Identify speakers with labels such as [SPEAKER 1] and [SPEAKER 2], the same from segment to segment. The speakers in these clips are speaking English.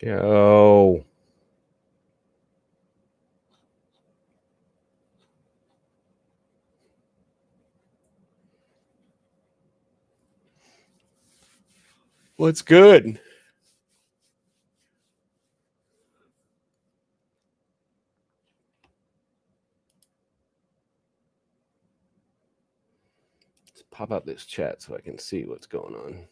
[SPEAKER 1] Yo. What's good? Let's pop up this chat so I can see what's going on.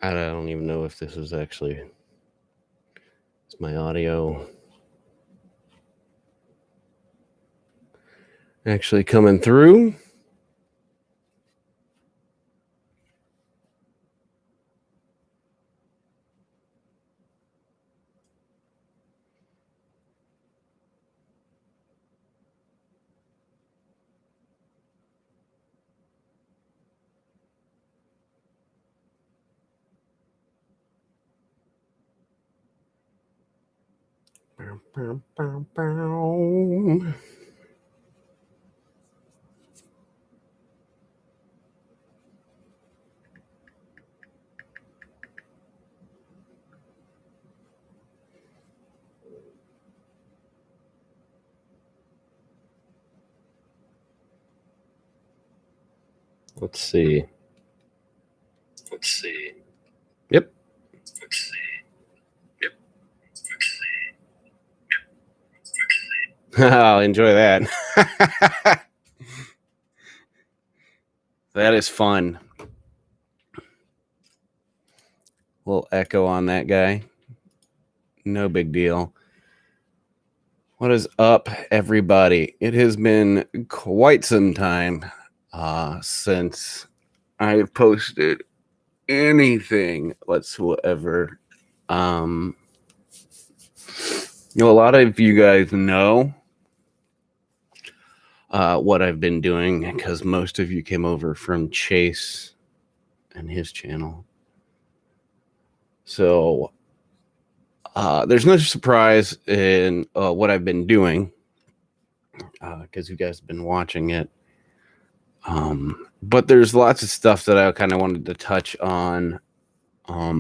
[SPEAKER 1] I don't even know if this is actually is my audio actually coming through. Bow, bow, bow, bow. Let's see. Yep. I'll enjoy that. That is fun. Little echo on that guy. No big deal. What is up, everybody? It has been quite some time since I've posted anything whatsoever. A lot of you guys know what I've been doing because most of you came over from Chase and his channel. So there's no surprise in what I've been doing because you guys have been watching it. But there's lots of stuff that I kind of wanted to touch on. I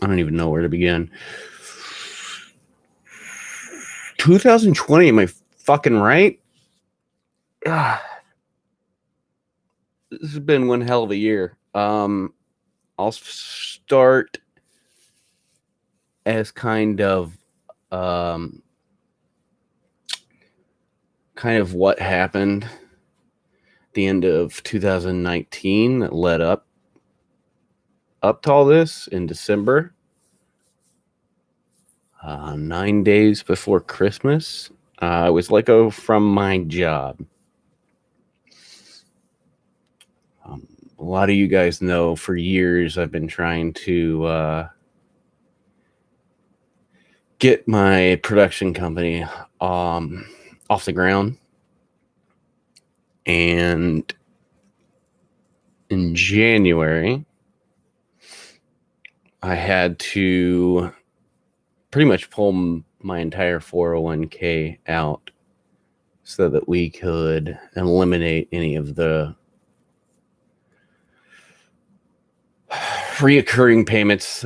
[SPEAKER 1] don't even know where to begin. 2020, am I fucking right? This has been one hell of a year. I'll start as kind of what happened at the end of 2019 that led up to all this in December. 9 days before Christmas, I was let go from my job. A lot of you guys know for years I've been trying to get my production company off the ground. And in January, I had to pretty much pull my entire 401k out so that we could eliminate any of the reoccurring payments,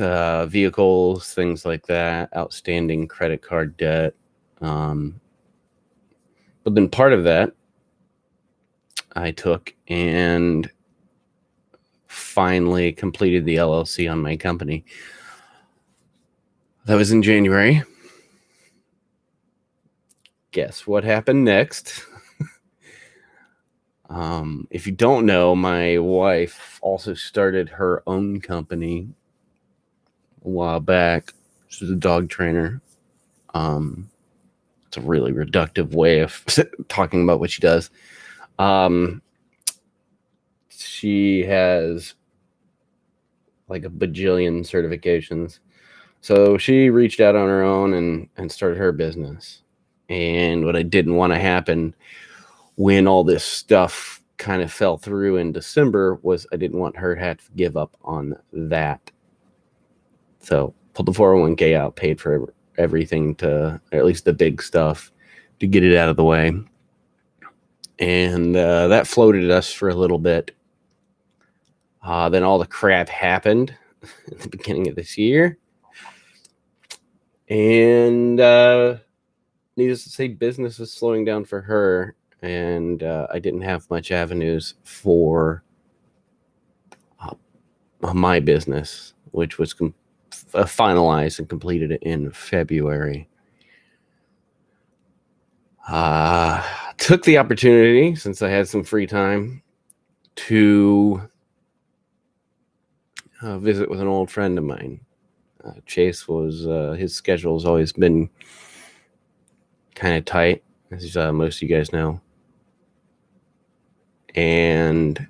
[SPEAKER 1] vehicles, things like that, outstanding credit card debt. But then part of that I took and finally completed the LLC on my company. That was in January. Guess what happened next? If you don't know, my wife also started her own company a while back. She's a dog trainer. It's a really reductive way of talking about what she does. She has like a bajillion certifications. So she reached out on her own and started her business. And what I didn't want to happen when all this stuff kind of fell through in December was I didn't want her to have to give up on that. So pulled the 401k out, paid for everything to, or at least the big stuff, to get it out of the way. And that floated us for a little bit. Then all the crap happened at the beginning of this year. And needless to say, business was slowing down for her. And I didn't have much avenues for my business, which was finalized and completed in February. Took the opportunity, since I had some free time, to visit with an old friend of mine. Chase was, his schedule has always been kind of tight, as most of you guys know. And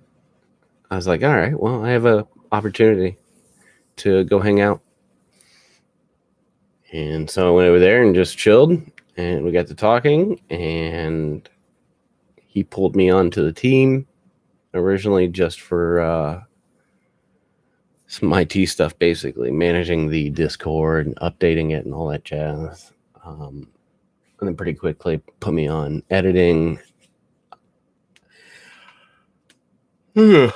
[SPEAKER 1] I was like, all right, well, I have an opportunity to go hang out. And so I went over there and just chilled, and we got to talking, and he pulled me onto the team originally just for some IT stuff, basically managing the Discord and updating it and all that jazz. And then pretty quickly put me on editing. Put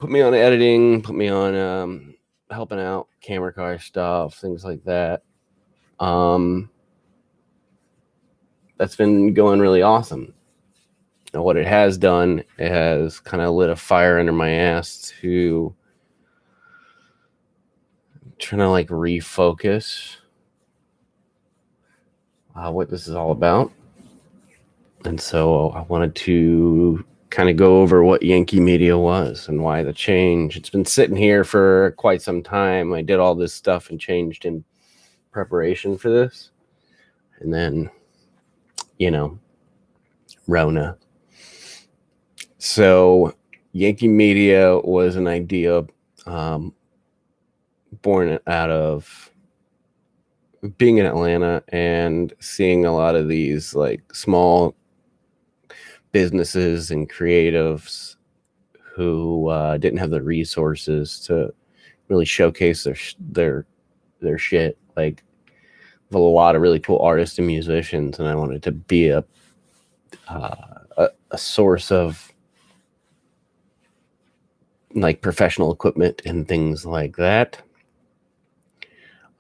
[SPEAKER 1] me on editing, put me on helping out camera car stuff, things like that. That's been going really awesome. Now, what it has done, it has kind of lit a fire under my ass to trying to like refocus what this is all about. And so I wanted to kind of go over what Yankee Media was and why the change. It's been sitting here for quite some time. I did all this stuff and changed in preparation for this. And then, Rona. So Yankee Media was an idea born out of being in Atlanta and seeing a lot of these like small businesses and creatives who didn't have the resources to really showcase their shit. Like, a lot of really cool artists and musicians, and I wanted to be a source of like professional equipment and things like that,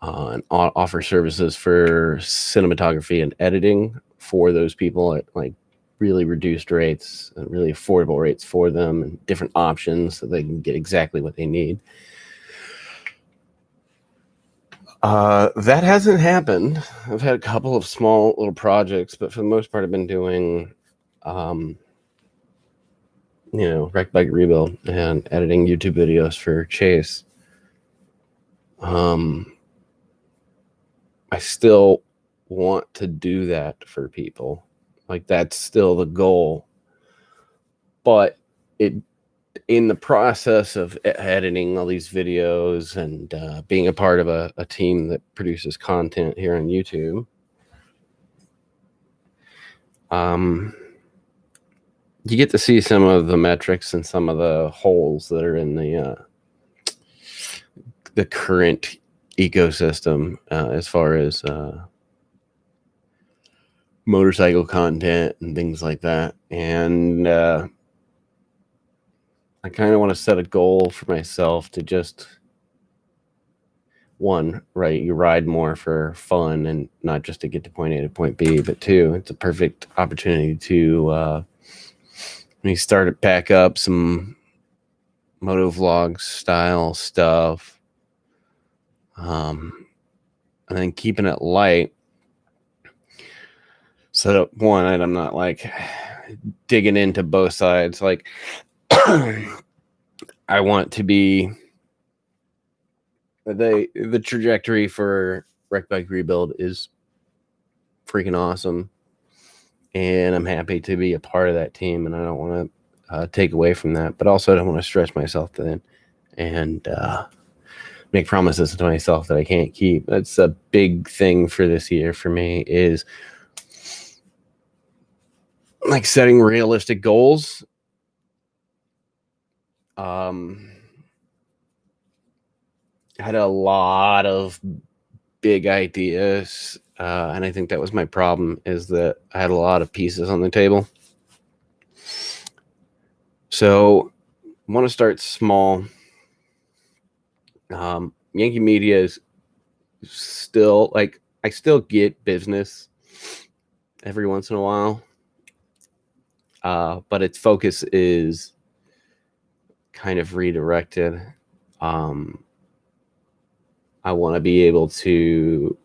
[SPEAKER 1] and offer services for cinematography and editing for those people at like really reduced rates and really affordable rates for them, and different options so they can get exactly what they need. That hasn't happened. I've had a couple of small little projects, but for the most part, I've been doing, Wreck Bike Rebuild and editing YouTube videos for Chase. I still want to do that for people. Like, that's still the goal. But in the process of editing all these videos and being a part of a team that produces content here on YouTube, you get to see some of the metrics and some of the holes that are in the current ecosystem as far as motorcycle content and things like that. And I kind of want to set a goal for myself to just, one, right, you ride more for fun and not just to get to point A to point B, but two, it's a perfect opportunity to start to pack up some moto vlog style stuff, and then keeping it light. So that, one, I'm not like digging into both sides. Like, I want to be the trajectory for Wreck Bike Rebuild is freaking awesome, and I'm happy to be a part of that team, and I don't want to take away from that, but also I don't want to stretch myself thin and make promises to myself that I can't keep. That's a big thing for this year for me, is like setting realistic goals. I had a lot of big ideas. And I think that was my problem, is that I had a lot of pieces on the table. So I want to start small. Yankee Media is still like, I still get business every once in a while. But its focus is kind of redirected. I want to be able to,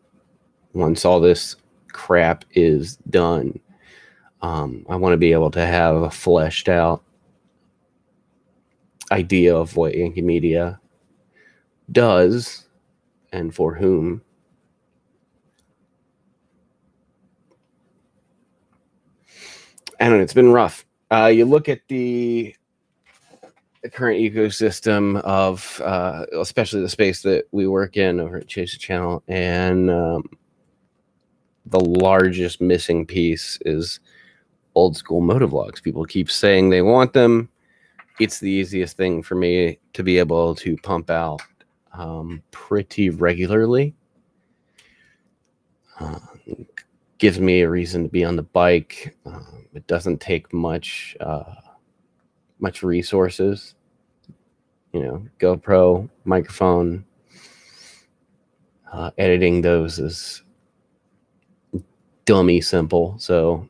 [SPEAKER 1] once all this crap is done, I want to be able to have a fleshed out idea of what Yankee Media does and for whom. I don't know, it's been rough. You look at the current ecosystem of, especially the space that we work in over at Chase Channel, and the largest missing piece is old school motovlogs. People keep saying they want them. It's the easiest thing for me to be able to pump out pretty regularly. Gives me a reason to be on the bike. It doesn't take much resources. You know, GoPro, microphone. Editing those is dummy simple. So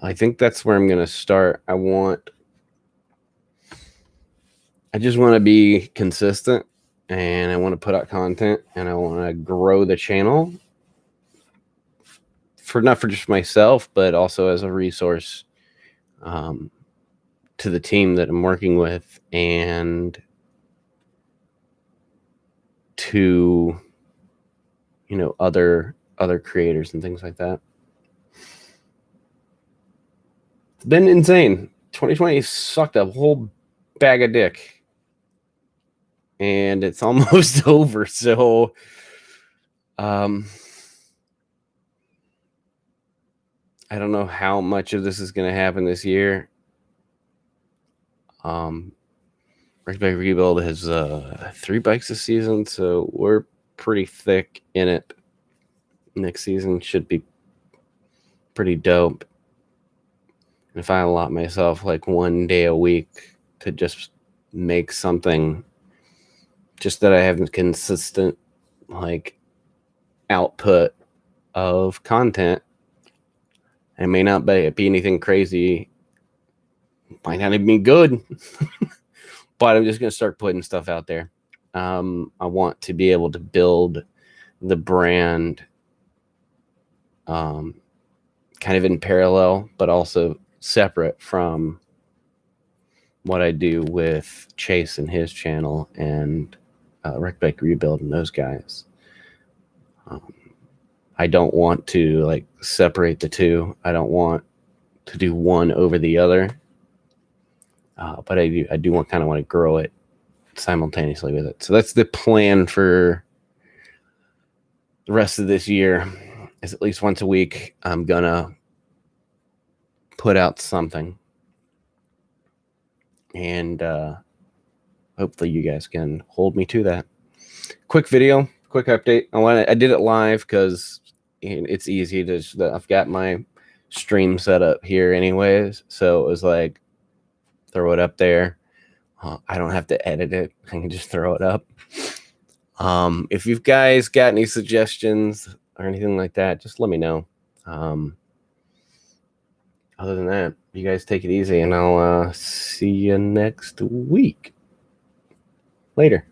[SPEAKER 1] I think that's where I'm going to start. I just want to be consistent, and I want to put out content, and I want to grow the channel not for just myself, but also as a resource to the team that I'm working with, and to, you know, other creators and things like that. It's been insane. 2020 sucked a whole bag of dick, and it's almost over. So I don't know how much of this is going to happen this year. Race Bike Rebuild has 3 bikes this season, so we're pretty thick in it. Next season should be pretty dope. And if I allot myself like 1 day a week to just make something, just that I have consistent like output of content, it may not be anything crazy, might not even be good, but I'm just going to start putting stuff out there. I want to be able to build the brand kind of in parallel, but also separate from what I do with Chase and his channel, and Wreck Bike Rebuild and those guys. I don't want to like separate the two. I don't want to do one over the other. But I do want to grow it simultaneously with it. So that's the plan for the rest of this year, is at least once a week I'm gonna put out something, and hopefully you guys can hold me to that. Quick video, quick update. I did it live because it's easy to, I've got my stream set up here anyways, so it was like, throw it up there. I don't have to edit it. I can just throw it up. If you guys got any suggestions or anything like that, just let me know. Other than that, you guys take it easy, and I'll see you next week. Later.